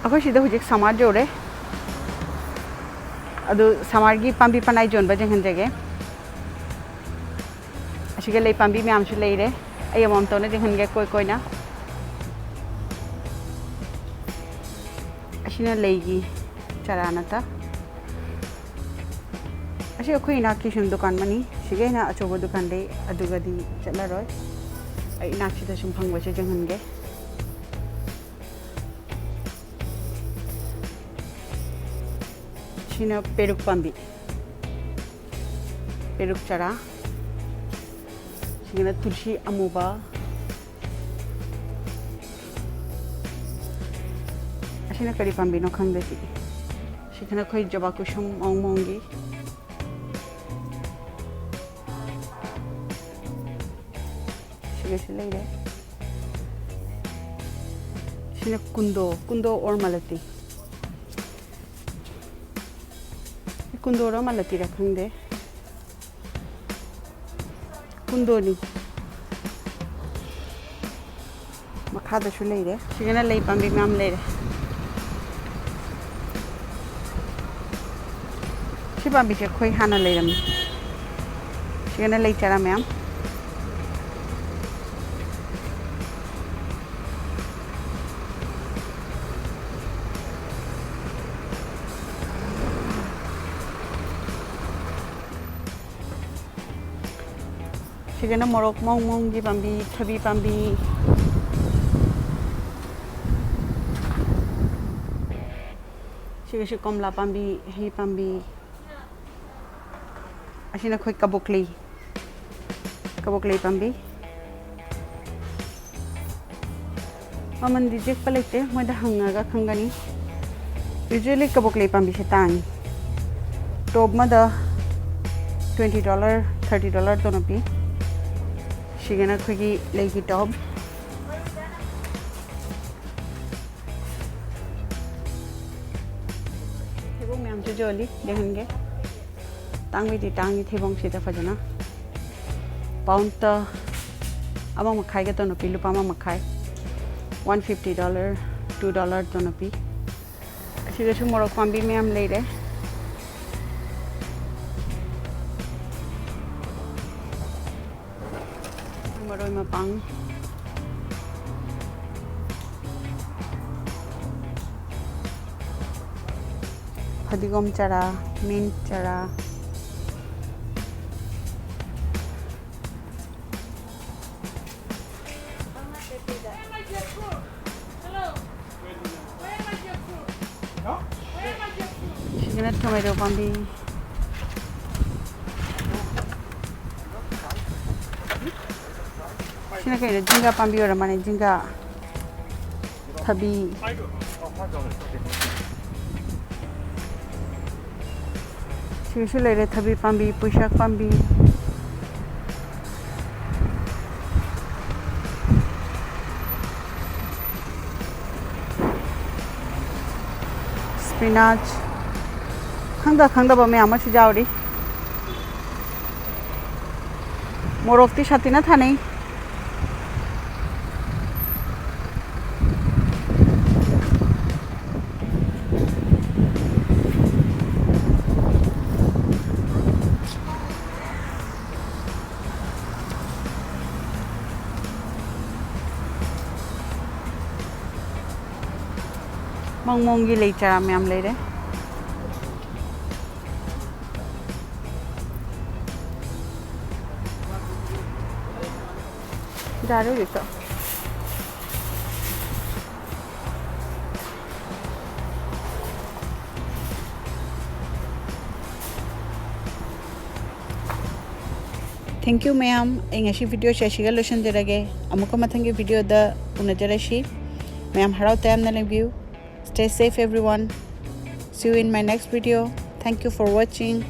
अखोई सिदा हुजिक समार जोरे अदु समार की पांबी पनाई जोन बजंग हंजगे अशिगे ले पांबी म्याम सु लेरे अय मम तोने जंग हनगे कोई कोई ना अशिना लेगी चरा नता अशि अखोई ना किशन दुकान मनी सिगे ना अचोबो दुकान ले अदुगदी चला रोय अय ना सिदा सुम फंगबसे जंग हनगे China peruk pambi peruk chara singana tulsi amuba asina kari pambi no khangde si sikana khoi jaba kusum ong mongi sige silai re sina kundo or malati कुंदोरा मालती रखेंगे कुंदोनी मखादा शु ले रे सिगना ले पांबी मैम ले रे सि पांबी से खोई हाना ले रमी सिगना ले चरा ma'am Sigana morok mong gi pambi thabi pambi sigashi komla pambi hi pambi asina khoi kabokli pambi maman di jek palete moida hanga ga khangani usually kabokli pambi se tang top ma da $20 $30 to napi Shigana khoi legi top thebong myam chu joli dehange tangi thebong sita fajana pound ta ama makhai ga to no pilu pama makhai $150 $2 to no pi siga su morok pambi myam leire Maroy mapang Hadigom chara mint chara Sigana tomato pambi Sina kaya jinga pambi ora mane jinga thabi Sisu lere thabi pambi pushak pambi spinach khangda ba me ama chu jawri morok ti sati na thanei mong gi lei chara myam le re daru dito Thank you ma'am engashi video shashiga lotion derage amuka mathangi video da unajarashi ma'am harau time na review Stay safe everyone. See you in my next video. Thank you for watching.